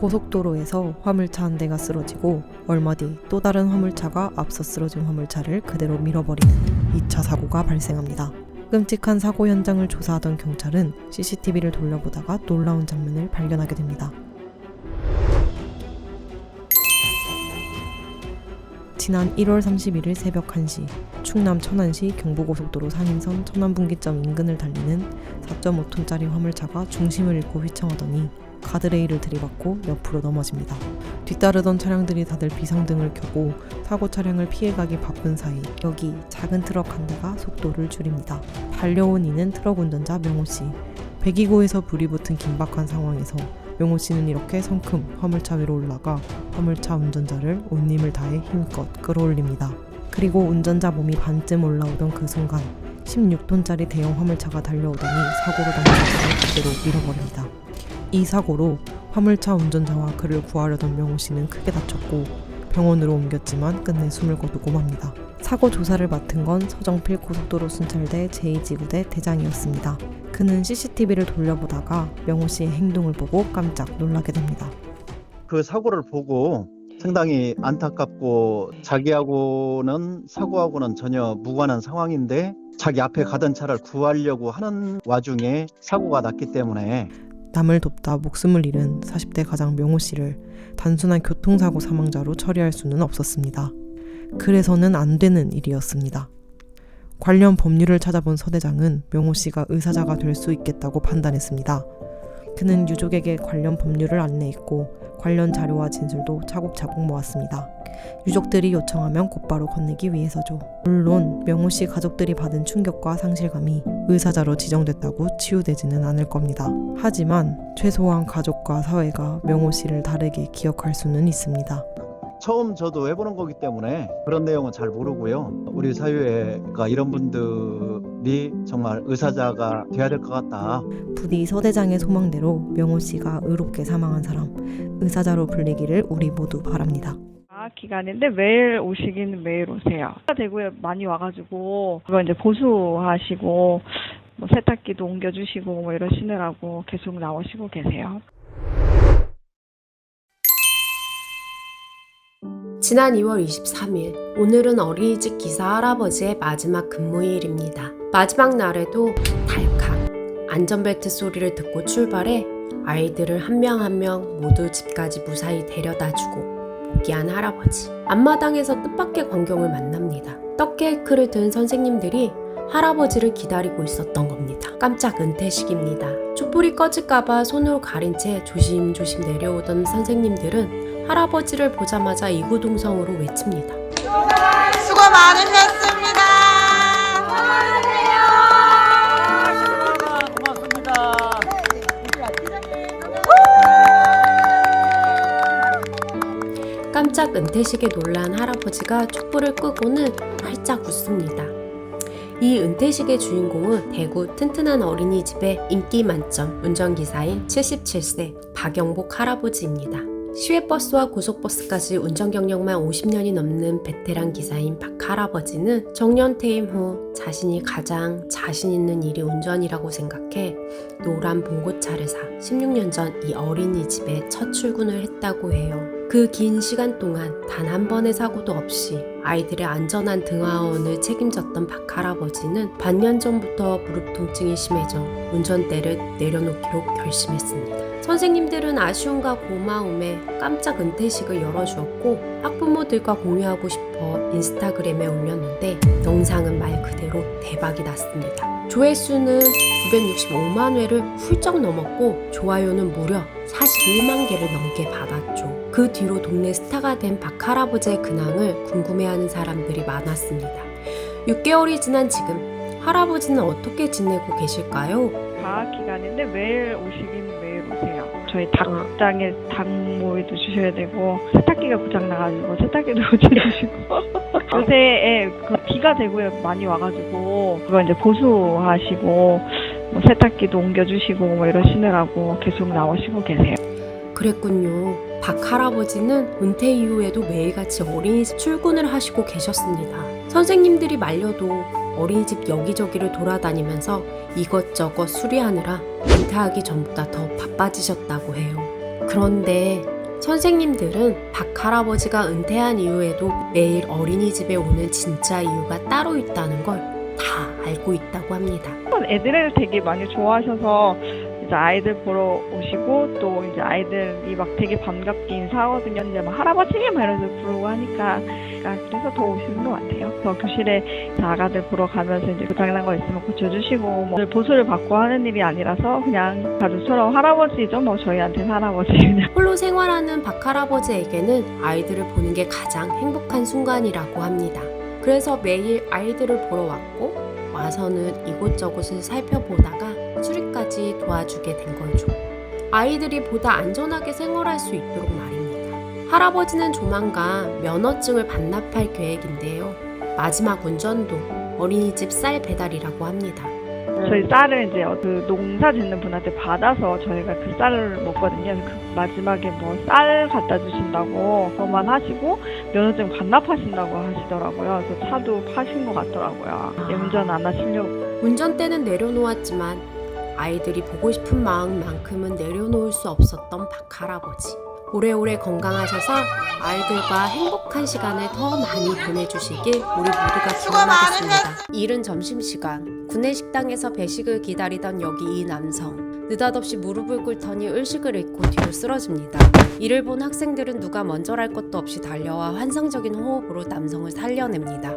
고속도로에서 화물차 한 대가 쓰러지고 얼마 뒤 또 다른 화물차가 앞서 쓰러진 화물차를 그대로 밀어버리는 2차 사고가 발생합니다. 끔찍한 사고 현장을 조사하던 경찰은 CCTV를 돌려보다가 놀라운 장면을 발견하게 됩니다. 지난 1월 31일 새벽 1시 충남 천안시 경부고속도로 상인선 천안분기점 인근을 달리는 4.5톤짜리 화물차가 중심을 잃고 휘청하더니 가드레일을 들이받고 옆으로 넘어집니다. 뒤따르던 차량들이 다들 비상등을 켜고 사고 차량을 피해가기 바쁜 사이 여기 작은 트럭 한 대가 속도를 줄입니다. 달려온 이는 트럭 운전자 명호씨. 배기구에서 불이 붙은 긴박한 상황에서 명호씨는 이렇게 성큼 화물차 위로 올라가 화물차 운전자를 온 힘을 다해 힘껏 끌어올립니다. 그리고 운전자 몸이 반쯤 올라오던 그 순간 16톤짜리 대형 화물차가 달려오더니 사고로 당사자를 그대로 밀어버립니다. 이 사고로 화물차 운전자와 그를 구하려던 명호씨는 크게 다쳤고 병원으로 옮겼지만 끝내 숨을 거두고 맙니다. 사고 조사를 맡은 건 서정필 고속도로 순찰대 제2지구대 대장이었습니다. 그는 CCTV를 돌려보다가 명호씨의 행동을 보고 깜짝 놀라게 됩니다. 그 사고를 보고 상당히 안타깝고 자기하고는 사고하고는 전혀 무관한 상황인데 자기 앞에 가던 차를 구하려고 하는 와중에 사고가 났기 때문에 남을 돕다 목숨을 잃은 40대 가장 명호씨를 단순한 교통사고 사망자로 처리할 수는 없었습니다. 그래서는 안 되는 일이었습니다. 관련 법률을 찾아본 서 대장은 명호씨가 의사자가 될 수 있겠다고 판단했습니다. 그는 유족에게 관련 법률을 안내했고 관련 자료와 진술도 차곡차곡 모았습니다. 유족들이 요청하면 곧바로 건네기 위해서죠. 물론 명호씨 가족들이 받은 충격과 상실감이 의사자로 지정됐다고 치유되지는 않을 겁니다. 하지만 최소한 가족과 사회가 명호씨를 다르게 기억할 수는 있습니다. 처음 저도 해보는 거기 때문에 그런 내용은 잘 모르고요. 우리 사회가 이런 분들이 정말 의사자가 돼야 될 것 같다. 부디 서 대장의 소망대로 명호씨가 의롭게 사망한 사람, 의사자로 불리기를 우리 모두 바랍니다. 기간인데 매일 오시긴 매일 오세요. 대구에 많이 와가지고 그거 이제 보수하시고 뭐 세탁기도 옮겨주시고 뭐 이러시느라고 계속 나오시고 계세요. 지난 2월 23일, 오늘은 어린이집 기사 할아버지의 마지막 근무일입니다. 마지막 날에도 달칵 안전벨트 소리를 듣고 출발해 아이들을 한 명 한 명 모두 집까지 무사히 데려다주고 복귀한 할아버지. 앞마당에서 뜻밖의 광경을 만납니다. 떡 케이크를 든 선생님들이 할아버지를 기다리고 있었던 겁니다. 깜짝 은퇴식입니다. 촛불이 꺼질까봐 손으로 가린 채 조심조심 내려오던 선생님들은 할아버지를 보자마자 이구동성으로 외칩니다. 수고 많으셨습니다. 고맙습니다. 깜짝 은퇴식에 놀란 할아버지가 촛불을 끄고는 활짝 웃습니다. 이 은퇴식의 주인공은 대구 튼튼한 어린이집의 인기 만점 운전기사인 77세 박영복 할아버지입니다. 시외버스와 고속버스까지 운전 경력만 50년이 넘는 베테랑 기사인 박 할아버지는 정년 퇴임 후 자신이 가장 자신 있는 일이 운전이라고 생각해 노란 봉고차를 사 16년 전 이 어린이집에 첫 출근을 했다고 해요. 그 긴 시간 동안 단 한 번의 사고도 없이 아이들의 안전한 등하원을 책임졌던 박 할아버지는 반년 전부터 무릎 통증이 심해져 운전대를 내려놓기로 결심했습니다. 선생님들은 아쉬움과 고마움에 깜짝 은퇴식을 열어주었고 학부모들과 공유하고 싶어 인스타그램에 올렸는데 영상은 말 그대로 대박이 났습니다. 조회수는 965만 회를 훌쩍 넘었고 좋아요는 무려 41만 개를 넘게 받았죠. 그 뒤로 동네 스타가 된 박 할아버지의 근황을 궁금해하는 사람들이 많았습니다. 6개월이 지난 지금 할아버지는 어떻게 지내고 계실까요? 방학 기간인데 매일 오시긴 매일 오세요. 저희 닭장에 닭모이도 주셔야 되고 세탁기가 고장 나가지고 세탁기도 고쳐주시고 요새 그 비가 대구에 많이 와가지고 그거 이제 보수하시고 뭐 세탁기도 옮겨주시고 뭐 이러시느라고 계속 나오시고 계세요. 그랬군요. 박 할아버지는 은퇴 이후에도 매일같이 어린이집 출근을 하시고 계셨습니다. 선생님들이 말려도 어린이집 여기저기를 돌아다니면서 이것저것 수리하느라 은퇴하기 전보다 더 바빠지셨다고 해요. 그런데 선생님들은 박할아버지가 은퇴한 이후에도 매일 어린이집에 오는 진짜 이유가 따로 있다는 걸 다 알고 있다고 합니다. 애들을 되게 많이 좋아하셔서 이제 아이들 보러 오시고 또 이제 아이들이 막 되게 반갑게 인사하거든요. 이제 막 할아버지 막 이러면서 부르고 하니까 그래서 더 오시는 것 같아요. 그래서 교실에 아가들 보러 가면서 이제 고장난 거 있으면 고쳐주시고 뭐 보수를 받고 하는 일이 아니라서 그냥 가족처럼 할아버지죠. 뭐 저희한테는 할아버지 그냥. 홀로 생활하는 박할아버지에게는 아이들을 보는 게 가장 행복한 순간이라고 합니다. 그래서 매일 아이들을 보러 왔고 와서는 이곳저곳을 살펴보다가 수리까지 도와주게 된 거죠. 아이들이 보다 안전하게 생활할 수 있도록 말입니다. 할아버지는 조만간 면허증을 반납할 계획인데요. 마지막 운전도 어린이집 쌀 배달이라고 합니다. 저희 쌀을 이제 그 농사 짓는 분한테 받아서 저희가 그 쌀을 먹거든요. 그 마지막에 뭐 쌀 갖다 주신다고 그것만 하시고 면허증 반납하신다고 하시더라고요. 그래서 차도 파신 것 같더라고요. 운전 안 하시려고. 운전대는 내려놓았지만 아이들이 보고 싶은 마음만큼은 내려놓을 수 없었던 박할아버지. 오래오래 건강하셔서 아이들과 행복한 시간을 더 많이 보내주시길 우리 모두가 수고 많으셨습니다. 기원하겠습니다. 이른 점심시간 구내식당에서 배식을 기다리던 여기 이 남성. 느닷없이 무릎을 꿇더니 의식을 잃고 뒤로 쓰러집니다. 이를 본 학생들은 누가 먼저랄 것도 없이 달려와 환상적인 호흡으로 남성을 살려냅니다.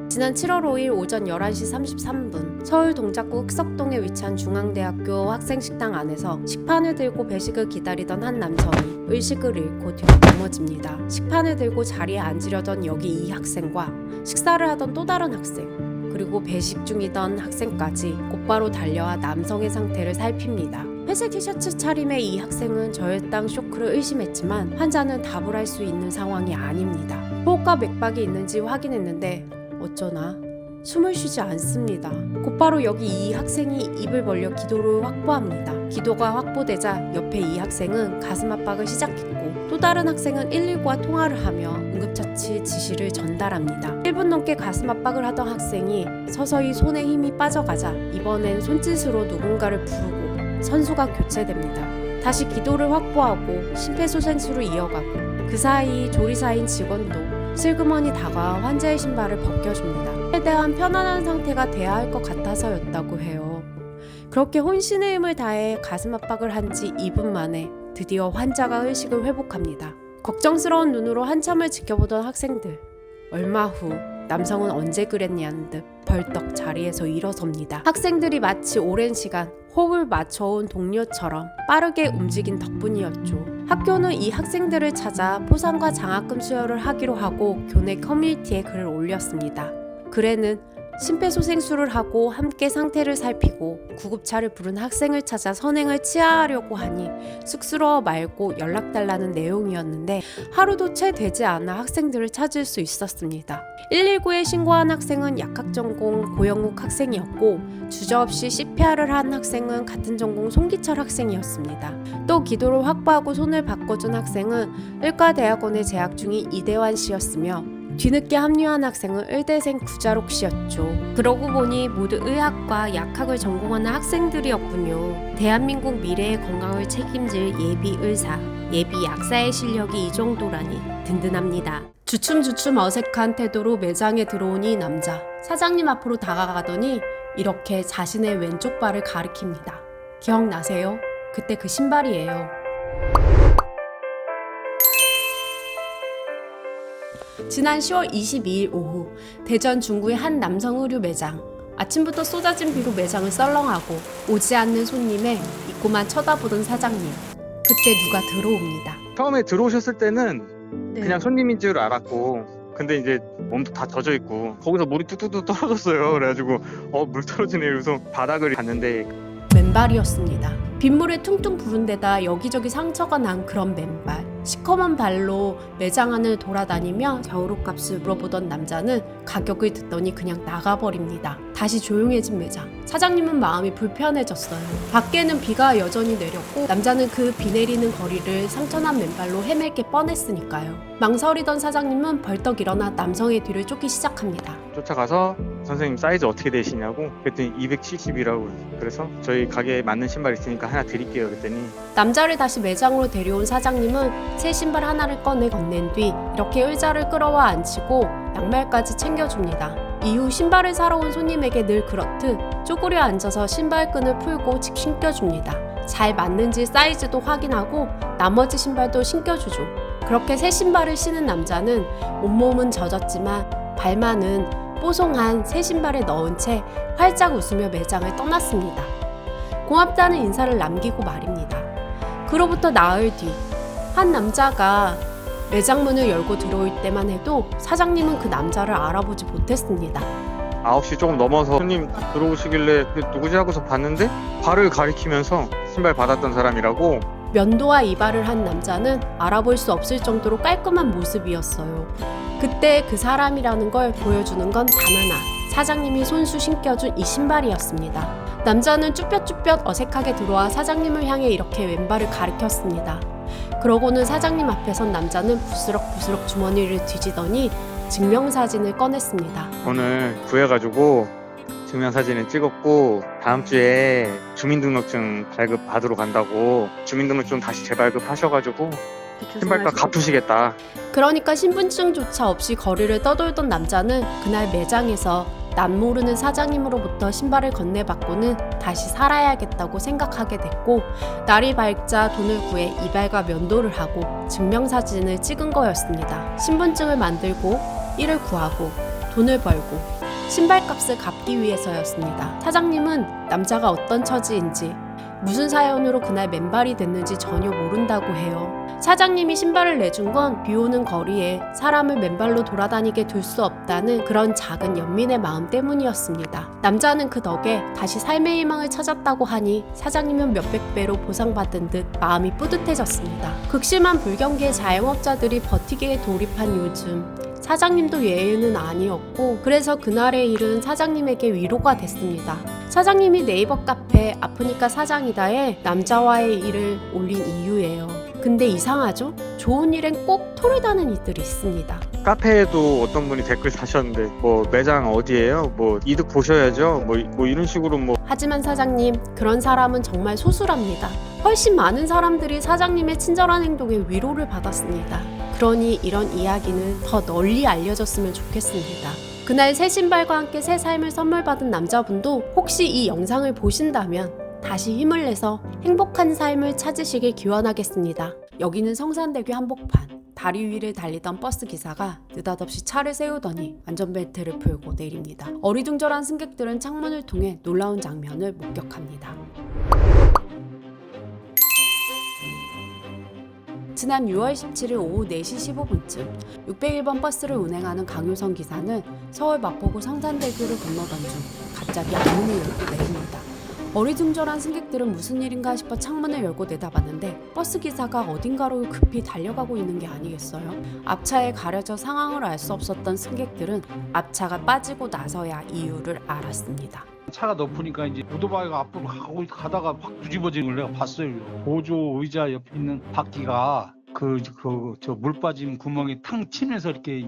지난 7월 5일 오전 11시 33분 서울 동작구 흑석동에 위치한 중앙대학교 학생식당 안에서 식판을 들고 배식을 기다리던 한 남성이 의식을 잃고 뒤로 넘어집니다. 식판을 들고 자리에 앉으려던 여기 이 학생과 식사를 하던 또 다른 학생 그리고 배식 중이던 학생까지 곧바로 달려와 남성의 상태를 살핍니다. 회색 티셔츠 차림의 이 학생은 저혈당 쇼크를 의심했지만 환자는 답을 할 수 있는 상황이 아닙니다. 호흡과 맥박이 있는지 확인했는데 어쩌나 숨을 쉬지 않습니다. 곧바로 여기 이 학생이 입을 벌려 기도를 확보합니다. 기도가 확보되자 옆에 이 학생은 가슴 압박을 시작했고 또 다른 학생은 119와 통화를 하며 응급처치 지시를 전달합니다. 1분 넘게 가슴 압박을 하던 학생이 서서히 손에 힘이 빠져가자 이번엔 손짓으로 누군가를 부르고 선수가 교체됩니다. 다시 기도를 확보하고 심폐소생술을 이어가고 그 사이 조리사인 직원도 슬그머니 다가와 환자의 신발을 벗겨줍니다. 최대한 편안한 상태가 돼야 할 것 같아서였다고 해요. 그렇게 혼신의 힘을 다해 가슴 압박을 한 지 2분 만에 드디어 환자가 의식을 회복합니다. 걱정스러운 눈으로 한참을 지켜보던 학생들. 얼마 후 남성은 언제 그랬냐는 듯 벌떡 자리에서 일어섭니다. 학생들이 마치 오랜 시간 호흡을 맞춰온 동료처럼 빠르게 움직인 덕분이었죠. 학교는 이 학생들을 찾아 포상과 장학금 수여를 하기로 하고 교내 커뮤니티에 글을 올렸습니다. 글에는 심폐소생술을 하고 함께 상태를 살피고 구급차를 부른 학생을 찾아 선행을 치하하려고 하니 쑥스러워 말고 연락달라는 내용이었는데 하루도 채 되지 않아 학생들을 찾을 수 있었습니다. 119에 신고한 학생은 약학전공 고영욱 학생이었고 주저없이 CPR을 한 학생은 같은 전공 송기철 학생이었습니다. 또 기도를 확보하고 손을 바꿔준 학생은 의과대학원에 재학 중인 이대환 씨였으며 뒤늦게 합류한 학생은 의대생 구자록 씨였죠. 그러고 보니 모두 의학과 약학을 전공하는 학생들이었군요. 대한민국 미래의 건강을 책임질 예비 의사, 예비 약사의 실력이 이 정도라니 든든합니다. 주춤주춤 어색한 태도로 매장에 들어온 이 남자. 사장님 앞으로 다가가더니 이렇게 자신의 왼쪽 발을 가리킵니다. 기억나세요? 그때 그 신발이에요. 지난 10월 22일 오후 대전 중구의 한 남성 의류 매장. 아침부터 쏟아진 비로 매장을 썰렁하고 오지 않는 손님의 입구만 쳐다보던 사장님. 그때 누가 들어옵니다. 처음에 들어오셨을 때는 그냥 손님인 줄 알았고 근데 이제 몸도 다 젖어 있고 거기서 물이 뚝뚝뚝 떨어졌어요. 그래가지고 물 떨어지네 이러면서 바닥을 봤는데 맨발이었습니다. 빗물에 퉁퉁 부은 데다 여기저기 상처가 난 그런 맨발. 시커먼 발로 매장 안을 돌아다니며 겨울옷 값을 물어보던 남자는 가격을 듣더니 그냥 나가버립니다. 다시 조용해진 매장. 사장님은 마음이 불편해졌어요. 밖에는 비가 여전히 내렸고 남자는 그 비 내리는 거리를 상처난 맨발로 헤맬 게 뻔했으니까요. 망설이던 사장님은 벌떡 일어나 남성의 뒤를 쫓기 시작합니다. 쫓아가서 선생님 사이즈 어떻게 되시냐고 그랬더니 270이라고 그래서 저희 가게에 맞는 신발 있으니까 하나 드릴게요 그랬더니 남자를 다시 매장으로 데려온 사장님은 새 신발 하나를 꺼내 건넨 뒤 이렇게 의자를 끌어와 앉히고 양말까지 챙겨줍니다. 이후 신발을 사러 온 손님에게 늘 그렇듯 쪼그려 앉아서 신발끈을 풀고 신겨줍니다. 잘 맞는지 사이즈도 확인하고 나머지 신발도 신겨주죠. 그렇게 새 신발을 신은 남자는 온몸은 젖었지만 발만은 뽀송한 새 신발에 넣은 채 활짝 웃으며 매장을 떠났습니다. 고맙다는 인사를 남기고 말입니다. 그로부터 나흘 뒤 한 남자가 매장 문을 열고 들어올 때만 해도 사장님은 그 남자를 알아보지 못했습니다. 9시 조금 넘어서 손님 들어오시길래 누구지 하고서 봤는데 발을 가리키면서 신발 받았던 사람이라고. 면도와 이발을 한 남자는 알아볼 수 없을 정도로 깔끔한 모습이었어요. 그때 그 사람이라는 걸 보여주는 건 단 하나, 사장님이 손수 신겨준 이 신발이었습니다. 남자는 쭈뼛쭈뼛 어색하게 들어와 사장님을 향해 이렇게 왼발을 가리켰습니다. 그러고는 사장님 앞에 선 남자는 부스럭부스럭 주머니를 뒤지더니 증명사진을 꺼냈습니다. 오늘 구해가지고 증명사진을 찍었고 다음 주에 주민등록증 발급 받으러 간다고 주민등록증 다시 재발급하셔가지고 신발값 갚으시겠다. 그러니까 신분증조차 없이 거리를 떠돌던 남자는 그날 매장에서 남모르는 사장님으로부터 신발을 건네받고는 다시 살아야겠다고 생각하게 됐고 날이 밝자 돈을 구해 이발과 면도를 하고 증명사진을 찍은 거였습니다. 신분증을 만들고 일을 구하고 돈을 벌고 신발값을 갚기 위해서였습니다. 사장님은 남자가 어떤 처지인지 무슨 사연으로 그날 맨발이 됐는지 전혀 모른다고 해요. 사장님이 신발을 내준 건 비 오는 거리에 사람을 맨발로 돌아다니게 둘 수 없다는 그런 작은 연민의 마음 때문이었습니다. 남자는 그 덕에 다시 삶의 희망을 찾았다고 하니 사장님은 몇백 배로 보상받은 듯 마음이 뿌듯해졌습니다. 극심한 불경기의 자영업자들이 버티기에 돌입한 요즘 사장님도 예외는 아니었고 그래서 그날의 일은 사장님에게 위로가 됐습니다. 사장님이 네이버 카페 아프니까 사장이다에 남자와의 일을 올린 이유예요. 근데 이상하죠? 좋은 일엔 꼭 토를 다는 이들이 있습니다. 카페에도 어떤 분이 댓글 다셨는데 뭐 매장 어디예요? 뭐 이득 보셔야죠. 뭐 이런 식으로 뭐. 하지만 사장님, 그런 사람은 정말 소수랍니다. 훨씬 많은 사람들이 사장님의 친절한 행동에 위로를 받았습니다. 그러니 이런 이야기는 더 널리 알려졌으면 좋겠습니다. 그날 새 신발과 함께 새 삶을 선물 받은 남자분도 혹시 이 영상을 보신다면 다시 힘을 내서 행복한 삶을 찾으시길 기원하겠습니다. 여기는 성산대교 한복판. 다리 위를 달리던 버스 기사가 느닷없이 차를 세우더니 안전벨트를 풀고 내립니다. 어리둥절한 승객들은 창문을 통해 놀라운 장면을 목격합니다. 지난 6월 17일 오후 4시 15분쯤 601번 버스를 운행하는 강효선 기사는 서울 마포구 성산대교를 건너던 중 갑자기 문을 열고 내립니다. 어리둥절한 승객들은 무슨 일인가 싶어 창문을 열고 내다봤는데 버스 기사가 어딘가로 급히 달려가고 있는 게 아니겠어요? 앞차에 가려져 상황을 알 수 없었던 승객들은 앞차가 빠지고 나서야 이유를 알았습니다. 차가 높으니까 이제 오토바이가 앞으로 가다가 확 뒤집어지는 걸 내가 봤어요. 보조 의자 옆에 있는 바퀴가 저 물 빠진 구멍에 탕 치면서 이렇게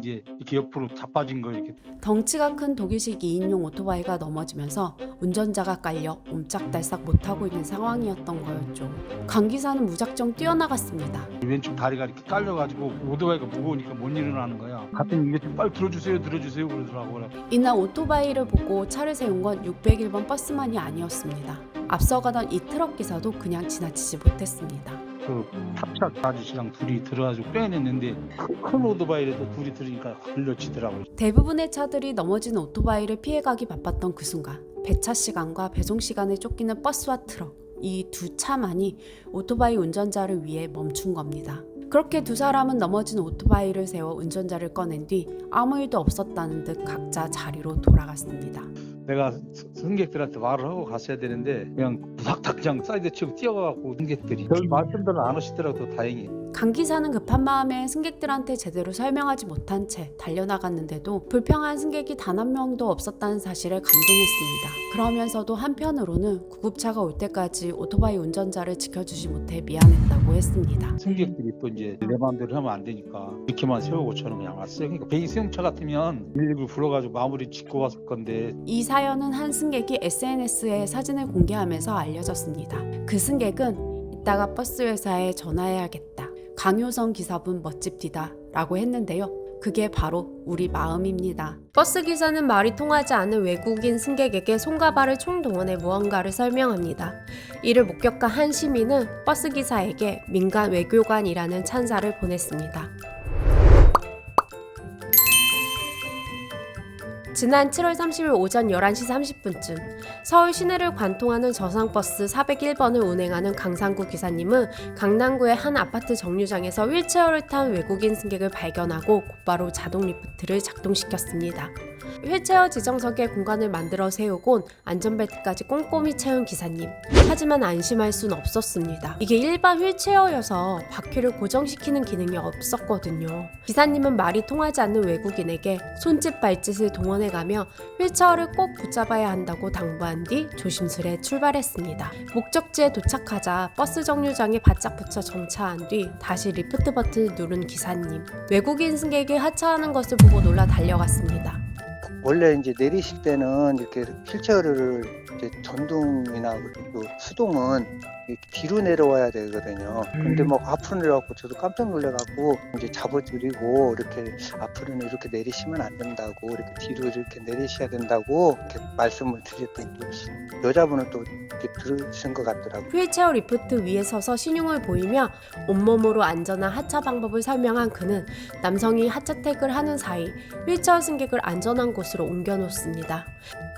옆으로 자빠진 거예요. 이렇게. 덩치가 큰 독일식 2인용 오토바이가 넘어지면서 운전자가 깔려 옴짝달싹 못하고 있는 상황이었던 거였죠. 강 기사는 무작정 뛰어나갔습니다. 왼쪽 다리가 이렇게 깔려가지고 오토바이가 무거우니까 못 일어나는 거야. 갔더니 이게 좀 빨리 들어주세요 그러더라고요. 이날 오토바이를 보고 차를 세운 건 601번 버스만이 아니었습니다. 앞서가던 이 트럭 기사도 그냥 지나치지 못했습니다. 그 탑차 아저씨랑 둘이 들어가지고 빼냈는데 큰 오토바이라도 둘이 들으니까 걸려지더라고요. 대부분의 차들이 넘어진 오토바이를 피해가기 바빴던 그 순간 배차 시간과 배송 시간에 쫓기는 버스와 트럭 이 두 차만이 오토바이 운전자를 위해 멈춘 겁니다. 그렇게 두 사람은 넘어진 오토바이를 세워 운전자를 꺼낸 뒤 아무 일도 없었다는 듯 각자 자리로 돌아갔습니다. 내가 승객들한테 말을 하고 갔어야 되는데 그냥 무삭탁 그냥 사이드 치고 뛰어가고 승객들이 별 말씀들은 안 하시더라도 다행히. 강 기사는 급한 마음에 승객들한테 제대로 설명하지 못한 채 달려나갔는데도 불평한 승객이 단 한 명도 없었다는 사실에 감동했습니다. 그러면서도 한편으로는 구급차가 올 때까지 오토바이 운전자를 지켜주지 못해 미안했다고 했습니다. 승객들이 또 이제 내 마음대로 하면 안 되니까 이렇게만 세우고 저는 그냥 왔어요. 그러니까 배기 승용차 같으면 119 불러가지고 마무리 짓고 왔을 건데. 이 사연은 한 승객이 SNS에 사진을 공개하면서 알려졌습니다. 그 승객은 이따가 버스 회사에 전화해야겠다. 강효성 기사분 멋집디다 라고 했는데요. 그게 바로 우리 마음입니다. 버스 기사는 말이 통하지 않은 외국인 승객에게 손과 발을 총동원해 무언가를 설명합니다. 이를 목격한 한 시민은 버스 기사에게 민간 외교관이라는 찬사를 보냈습니다. 지난 7월 30일 오전 11시 30분쯤 서울 시내를 관통하는 저상버스 401번을 운행하는 강상구 기사님은 강남구의 한 아파트 정류장에서 휠체어를 탄 외국인 승객을 발견하고 곧바로 자동 리프트를 작동시켰습니다. 휠체어 지정석에 공간을 만들어 세우곤 안전벨트까지 꼼꼼히 채운 기사님. 하지만 안심할 순 없었습니다. 이게 일반 휠체어여서 바퀴를 고정시키는 기능이 없었거든요. 기사님은 말이 통하지 않는 외국인에게 손짓 발짓을 동원해가며 휠체어를 꼭 붙잡아야 한다고 당부한 뒤 조심스레 출발했습니다. 목적지에 도착하자 버스 정류장에 바짝 붙여 정차한 뒤 다시 리프트 버튼을 누른 기사님. 외국인 승객이 하차하는 것을 보고 놀라 달려갔습니다. 원래 이제 내리실 때는 이렇게 휠체어를 이제 전동이나 그리고 수동은 이렇게 뒤로 내려와야 되거든요. 근데 막 앞으로 내려갖고 저도 깜짝 놀래갖고 이제 잡아드리고 이렇게 앞으로는 이렇게 내리시면 안 된다고 이렇게 뒤로 이렇게 내리셔야 된다고 이렇게 말씀을 드렸더니 여자분은 또 이렇게 들으신 것 같더라고요. 휠체어 리프트 위에 서서 신용을 보이며 온몸으로 안전한 하차 방법을 설명한 그는 남성이 하차택을 하는 사이 휠체어 승객을 안전한 곳으로 옮겨놓습니다.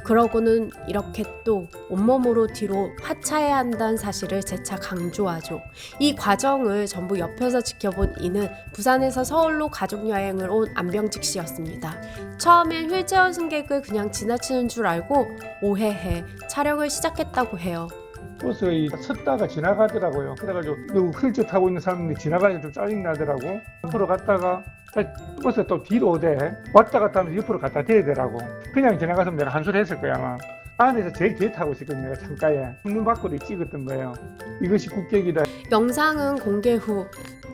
그러고는 이렇게 또 온몸으로 뒤로 하차해야 한다는 사실을 재차 강조하죠. 이 과정을 전부 옆에서 지켜본 이는 부산에서 서울로 가족여행을 온 안병직 씨였습니다. 처음엔 휠체어 승객을 그냥 지나치는 줄 알고 오해해 촬영을 시작했다고 해요. 버스에 섰다가 지나가더라고요. 그래가지고 휠체어 타고 있는 사람들이 지나가니까 좀 짜증나더라고. 옆으로 갔다가 버스 또 뒤로 오대. 왔다 갔다 하면서 옆으로 갖다 대더라고. 그냥 지나갔으면 내가 한 소리 했을 거야 아마. 안에서 제일 뒤에 타고 있었거든요. 내가 창가에. 창문 밖으로 찍었던 거예요. 이것이 국격이다. 영상은 공개 후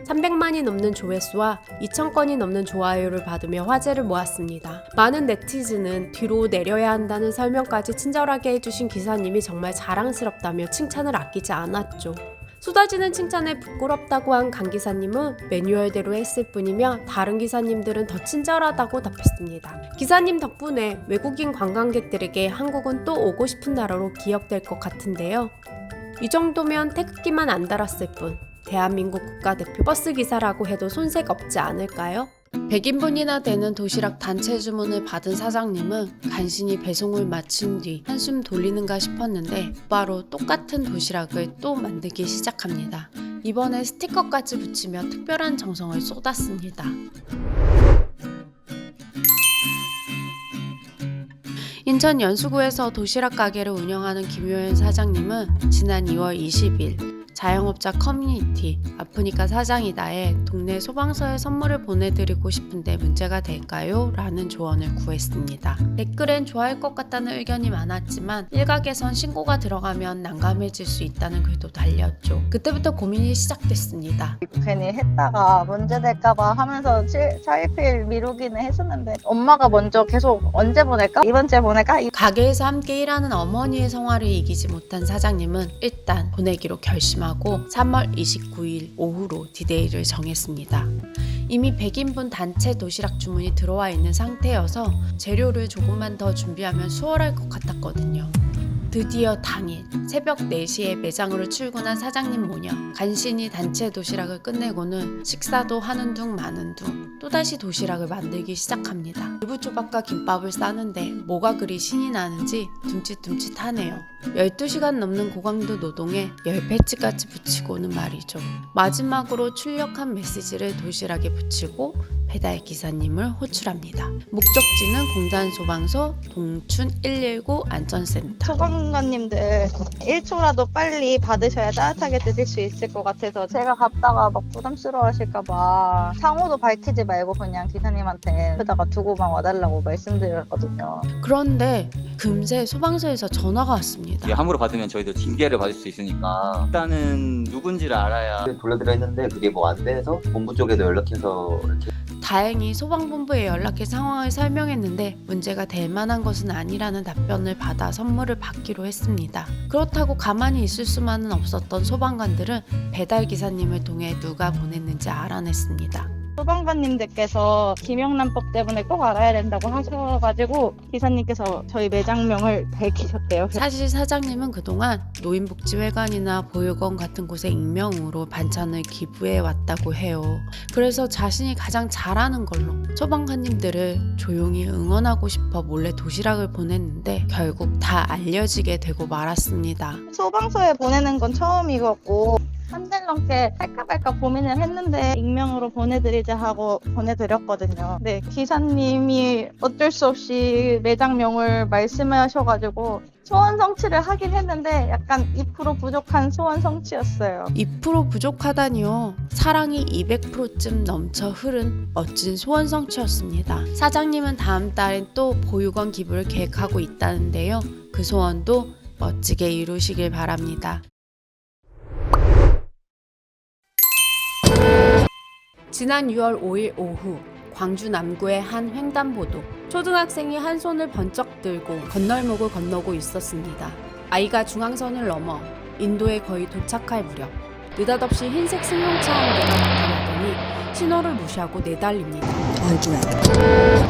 300만이 넘는 조회수와 2,000건이 넘는 좋아요를 받으며 화제를 모았습니다. 많은 네티즌은 뒤로 내려야 한다는 설명까지 친절하게 해주신 기사님이 정말 자랑스럽다며 칭찬을 아끼지 않았죠. 쏟아지는 칭찬에 부끄럽다고 한 강 기사님은 매뉴얼대로 했을 뿐이며 다른 기사님들은 더 친절하다고 답했습니다. 기사님 덕분에 외국인 관광객들에게 한국은 또 오고 싶은 나라로 기억될 것 같은데요. 이 정도면 태극기만 안 달았을 뿐 대한민국 국가대표 버스 기사라고 해도 손색 없지 않을까요? 100인분이나 되는 도시락 단체 주문을 받은 사장님은 간신히 배송을 마친 뒤 한숨 돌리는가 싶었는데 바로 똑같은 도시락을 또 만들기 시작합니다. 이번에 스티커까지 붙이며 특별한 정성을 쏟았습니다. 인천 연수구에서 도시락 가게를 운영하는 김효연 사장님은 지난 2월 20일 자영업자 커뮤니티 아프니까 사장이다에 동네 소방서에 선물을 보내드리고 싶은데 문제가 될까요? 라는 조언을 구했습니다. 댓글엔 좋아할 것 같다는 의견이 많았지만 일각에선 신고가 들어가면 난감해질 수 있다는 글도 달렸죠. 그때부터 고민이 시작됐습니다. 괜히 했다가 문제 될까봐 하면서 4일필 미루기는 했었는데 엄마가 먼저 계속 언제 보낼까? 이번 주에 보낼까? 가게에서 함께 일하는 어머니의 성화를 이기지 못한 사장님은 일단 보내기로 결심하고 3월 29일 오후로 디데이를 정했습니다. 이미 100인분 단체 도시락 주문이 들어와 있는 상태여서 재료를 조금만 더 준비하면 수월할 것 같았거든요. 드디어 당일 새벽 4시에 매장으로 출근한 사장님 모녀 간신히 단체 도시락을 끝내고는 식사도 하는 둥 마는 둥 또다시 도시락을 만들기 시작합니다. 두부초밥과 김밥을 싸는데 뭐가 그리 신이 나는지 둠칫둠칫하네요. 12시간 넘는 고강도 노동에 열배치까지 붙이고는 말이죠. 마지막으로 출력한 메시지를 도시락에 붙이고 배달 기사님을 호출합니다. 목적지는 공단소방서 동춘 119 안전센터. 소방관님들 1초라도 빨리 받으셔야 따뜻하게 드실 수 있을 것 같아서 제가 갔다가 막 부담스러워 하실까봐 상호도 밝히지 말고 그냥 기사님한테 그다가 두고만 와달라고 말씀드렸거든요. 그런데 금세 소방서에서 전화가 왔습니다. 이게 함부로 받으면 저희도 징계를 받을 수 있으니까 일단은 누군지를 알아야 돌려드려 했는데 그게 뭐 안 돼서 본부 쪽에도 연락해서 이렇게. 다행히 소방본부에 연락해 상황을 설명했는데 문제가 될 만한 것은 아니라는 답변을 받아 선물을 받기로 했습니다. 그렇다고 가만히 있을 수만은 없었던 소방관들은 배달 기사님을 통해 누가 보냈는지 알아냈습니다. 소방관님들께서 김영란법 때문에 꼭 알아야 된다고 하셔가지고 기사님께서 저희 매장명을 밝히셨대요. 사실 사장님은 그동안 노인복지회관이나 보육원 같은 곳에 익명으로 반찬을 기부해 왔다고 해요. 그래서 자신이 가장 잘하는 걸로 소방관님들을 조용히 응원하고 싶어 몰래 도시락을 보냈는데 결국 다 알려지게 되고 말았습니다. 소방서에 보내는 건 처음이었고 3달 넘게 할까 말까 고민을 했는데 익명으로 보내드리자 하고 보내드렸거든요. 네, 기사님이 어쩔 수 없이 매장명을 말씀하셔가지고 소원 성취를 하긴 했는데 약간 2% 부족한 소원 성취였어요. 2% 부족하다니요. 사랑이 200%쯤 넘쳐 흐른 멋진 소원 성취였습니다. 사장님은 다음 달엔 또 보육원 기부를 계획하고 있다는데요. 그 소원도 멋지게 이루시길 바랍니다. 지난 6월 5일 오후 광주 남구의 한 횡단보도, 초등학생이 한 손을 번쩍 들고 건널목을 건너고 있었습니다. 아이가 중앙선을 넘어 인도에 거의 도착할 무렵 느닷없이 흰색 승용차 한 대가 나타나더니 신호를 무시하고 내달립니다.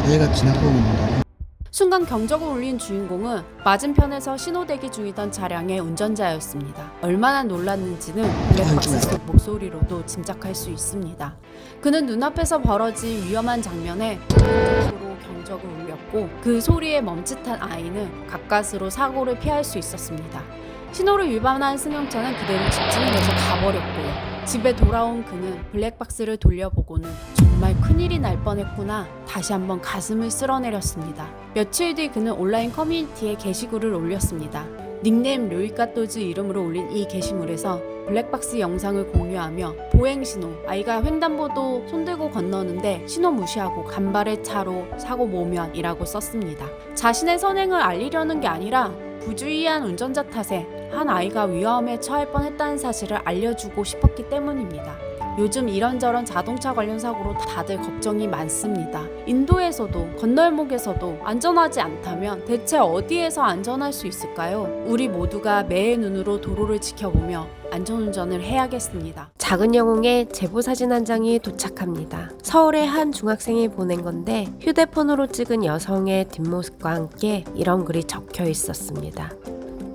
얘가 지나가고 있는데. 순간 경적을 울린 주인공은 맞은편에서 신호대기 중이던 차량의 운전자였습니다. 얼마나 놀랐는지는 블랙박스 속 목소리로도 짐작할 수 있습니다. 그는 눈앞에서 벌어진 위험한 장면에 본능적으로 경적을 울렸고 그 소리에 멈칫한 아이는 가까스로 사고를 피할 수 있었습니다. 신호를 위반한 승용차는 그대로 직진해서 가버렸고요. 집에 돌아온 그는 블랙박스를 돌려보고는 정말 큰일이 날 뻔했구나 다시 한번 가슴을 쓸어내렸습니다. 며칠 뒤 그는 온라인 커뮤니티에 게시글을 올렸습니다. 닉네임 료이카토즈 이름으로 올린 이 게시물에서 블랙박스 영상을 공유하며 보행신호, 아이가 횡단보도 손들고 건너는데 신호 무시하고 간발의 차로 사고 모면이라고 썼습니다. 자신의 선행을 알리려는 게 아니라 부주의한 운전자 탓에 한 아이가 위험에 처할 뻔했다는 사실을 알려주고 싶었기 때문입니다. 요즘 이런저런 자동차 관련 사고로 다들 걱정이 많습니다. 인도에서도 건널목에서도 안전하지 않다면 대체 어디에서 안전할 수 있을까요? 우리 모두가 매의 눈으로 도로를 지켜보며 안전운전을 해야겠습니다. 작은 영웅의 제보 사진 한 장이 도착합니다. 서울의 한 중학생이 보낸 건데 휴대폰으로 찍은 여성의 뒷모습과 함께 이런 글이 적혀 있었습니다.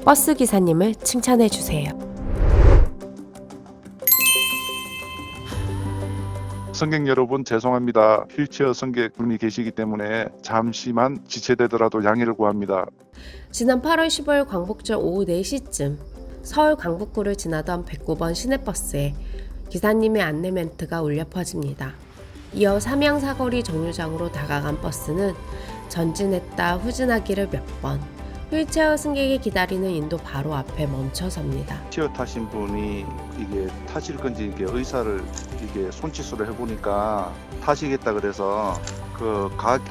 버스 기사님을 칭찬해 주세요. 승객 여러분 죄송합니다. 휠체어 승객분이 계시기 때문에 잠시만 지체되더라도 양해를 구합니다. 지난 8월 15일 광복절 오후 4시쯤 서울 광북구를 지나던 109번 시내버스에 기사님의 안내 멘트가 울려 퍼집니다. 이어 삼양 사거리 정류장으로 다가간 버스는 전진했다 후진하기를 몇 번, 휠체어 승객이 기다리는 인도 바로 앞에 멈춰섭니다. 휠체어 타신 분이 이게 타실 건지 이게 의사를 이게 손짓으로 해보니까 타시겠다 그래서 그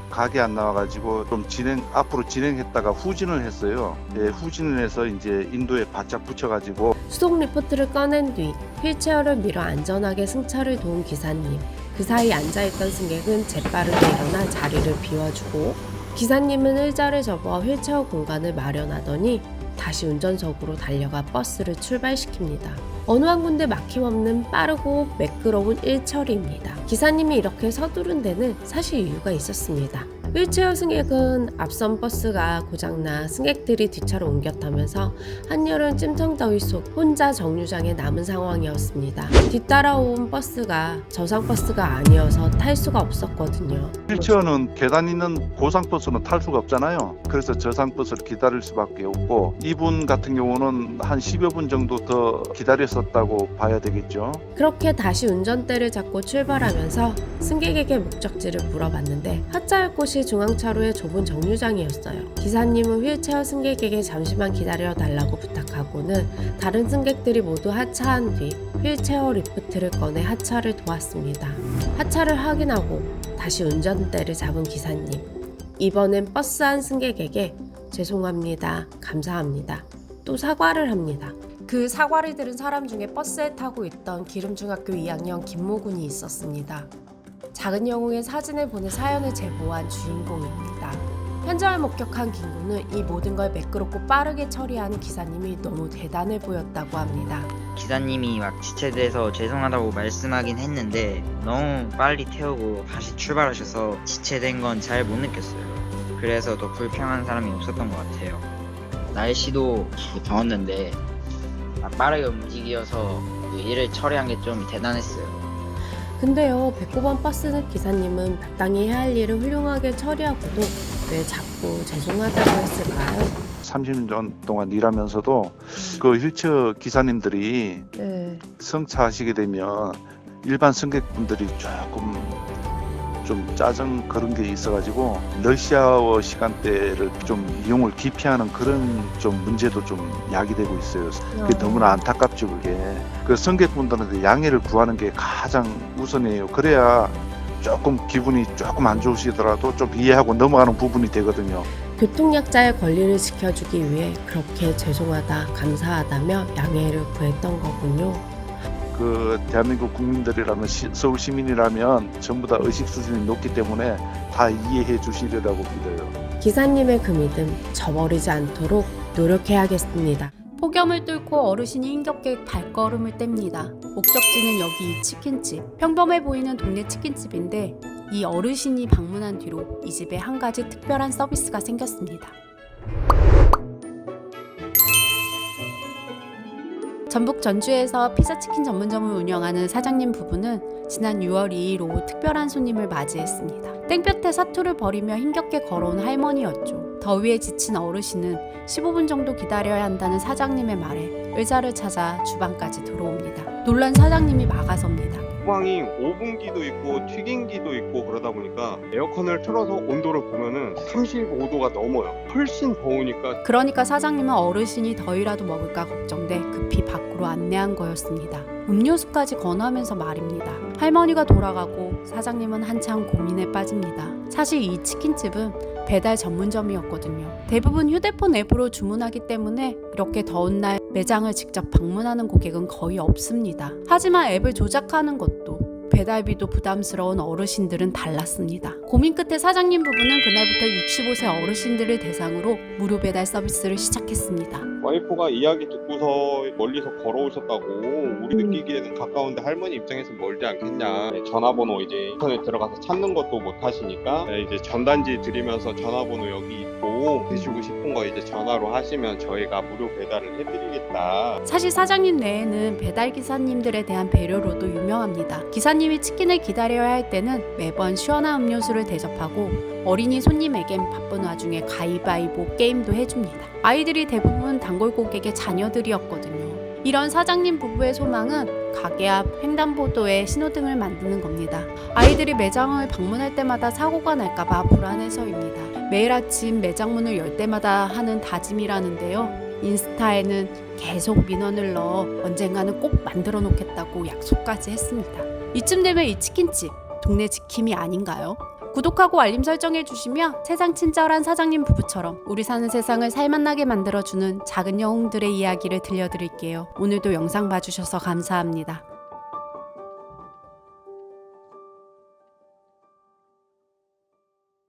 각이 안 나와가지고 좀 앞으로 진행했다가 후진을 했어요. 네, 후진을 해서 이제 인도에 바짝 붙여가지고 수동 리포트를 꺼낸 뒤 휠체어를 밀어 안전하게 승차를 도운 기사님. 그 사이 앉아있던 승객은 재빠르게 일어나 자리를 비워주고 기사님은 의자를 접어 휠체어 공간을 마련하더니 다시 운전석으로 달려가 버스를 출발시킵니다. 어느 한 군데 막힘없는 빠르고 매끄러운 일처리입니다. 기사님이 이렇게 서두른 데는 사실 이유가 있었습니다. 휠체어 승객은 앞선 버스가 고장나 승객들이 뒤차로 옮겼다면서 한여름 찜통더위 속 혼자 정류장에 남은 상황이었습니다. 뒤따라온 버스가 저상버스가 아니어서 탈 수가 없었거든요. 휠체어는 계단 있는 고상버스는 탈 수가 없잖아요. 그래서 저상버스를 기다릴 수밖에 없고 이분 같은 경우는 한 10여 분 정도 더 기다렸었다고 봐야 되겠죠. 그렇게 다시 운전대를 잡고 출발하면서 승객에게 목적지를 물어봤는데 하차할 곳이 중앙차로의 좁은 정류장이었어요. 기사님은 휠체어 승객에게 잠시만 기다려달라고 부탁하고는 다른 승객들이 모두 하차한 뒤 휠체어 리프트를 꺼내 하차를 도왔습니다. 하차를 확인하고 다시 운전대를 잡은 기사님. 이번엔 버스 안 승객에게 죄송합니다, 감사합니다, 또 사과를 합니다. 그 사과를 들은 사람 중에 버스에 타고 있던 기름중학교 2학년 김모군이 있었습니다. 작은 영웅의 사진을 보내 사연을 제보한 주인공입니다. 현장을 목격한 김군은 이 모든 걸 매끄럽고 빠르게 처리하는 기사님이 너무 대단해 보였다고 합니다. 기사님이 막 지체돼서 죄송하다고 말씀하긴 했는데 너무 빨리 태우고 다시 출발하셔서 지체된 건 잘 못 느꼈어요. 그래서 더 불평한 사람이 없었던 것 같아요. 날씨도 더웠는데 빠르게 움직여서 일을 처리한 게 좀 대단했어요. 근데요, 109번 버스 기사님은 마땅히 해야 할 일을 훌륭하게 처리하고도 왜 자꾸 죄송하다고 했을까요? 30년 동안 일하면서도 그 휠체어 기사님들이 승차하시게 되면 일반 승객분들이 조금 좀 짜증 그런 게 있어가지고 러시아워 시간대를 좀 이용을 기피하는 그런 좀 문제도 좀 야기되고 있어요. 그게 너무나 안타깝죠. 그게 그 승객분들한테 양해를 구하는 게 가장 우선이에요. 그래야 조금 기분이 조금 안 좋으시더라도 좀 이해하고 넘어가는 부분이 되거든요. 교통약자의 권리를 지켜주기 위해 그렇게 죄송하다, 감사하다며 양해를 구했던 거군요. 그 대한민국 국민들이라면 서울 시민이라면 전부 다 의식 수준이 높기 때문에 다 이해해 주시리라고 믿어요. 기사님의 그 믿음 저버리지 않도록 노력해야겠습니다. 폭염을 뚫고 어르신이 힘겹게 발걸음을 뗍니다. 목적지는 여기 이 치킨집. 평범해 보이는 동네 치킨집인데 이 어르신이 방문한 뒤로 이 집에 한 가지 특별한 서비스가 생겼습니다. 전북 전주에서 피자치킨 전문점을 운영하는 사장님 부부는 지난 6월 2일 오후 특별한 손님을 맞이했습니다. 땡볕에 사투를 벌이며 힘겹게 걸어온 할머니였죠. 더위에 지친 어르신은 15분 정도 기다려야 한다는 사장님의 말에 의자를 찾아 주방까지 들어옵니다. 놀란 사장님이 막아섭니다. 주방이 오븐기도 있고 튀김기도 있고 그러다 보니까 에어컨을 틀어서 온도를 보면은 35도가 넘어요. 훨씬 더우니까. 그러니까 사장님은 어르신이 더위라도 먹을까 걱정돼 급히 밖으로 안내한 거였습니다. 음료수까지 권하면서 말입니다. 할머니가 돌아가고 사장님은 한참 고민에 빠집니다. 사실 이 치킨집은 배달 전문점이었거든요. 대부분 휴대폰 앱으로 주문하기 때문에 이렇게 더운 날 매장을 직접 방문하는 고객은 거의 없습니다. 하지만 앱을 조작하는 것도 배달비도 부담스러운 어르신들은 달랐습니다. 고민 끝에 사장님 부부는 그날부터 65세 어르신들을 대상으로 무료 배달 서비스를 시작했습니다. 와이프가 이야기 듣고서 멀리서 걸어오셨다고 우리 느끼기에는 가까운데 할머니 입장에서 멀지 않겠냐. 전화번호 이제 인터넷 들어가서 찾는 것도 못 하시니까 이제 전단지 드리면서 전화번호 여기 있고 드시고 싶은 거 이제 전화로 하시면 저희가 무료 배달을 해드리겠다. 사실 사장님 외에는 배달 기사님들에 대한 배려로도 유명합니다. 기사님이 치킨을 기다려야 할 때는 매번 시원한 음료수를 대접하고 어린이 손님에겐 바쁜 와중에 가위바위보 게임도 해줍니다. 아이들이 대부분 단골 고객의 자녀들이었거든요. 이런 사장님 부부의 소망은 가게 앞 횡단보도에 신호등을 만드는 겁니다. 아이들이 매장을 방문할 때마다 사고가 날까봐 불안해서입니다. 매일 아침 매장 문을 열 때마다 하는 다짐이라는데요. 인스타에는 계속 민원을 넣어 언젠가는 꼭 만들어 놓겠다고 약속까지 했습니다. 이쯤 되면 이 치킨집 동네 지킴이 아닌가요? 구독하고 알림 설정해주시면 세상 친절한 사장님 부부처럼 우리 사는 세상을 살맛나게 만들어주는 작은 영웅들의 이야기를 들려드릴게요. 오늘도 영상 봐주셔서 감사합니다.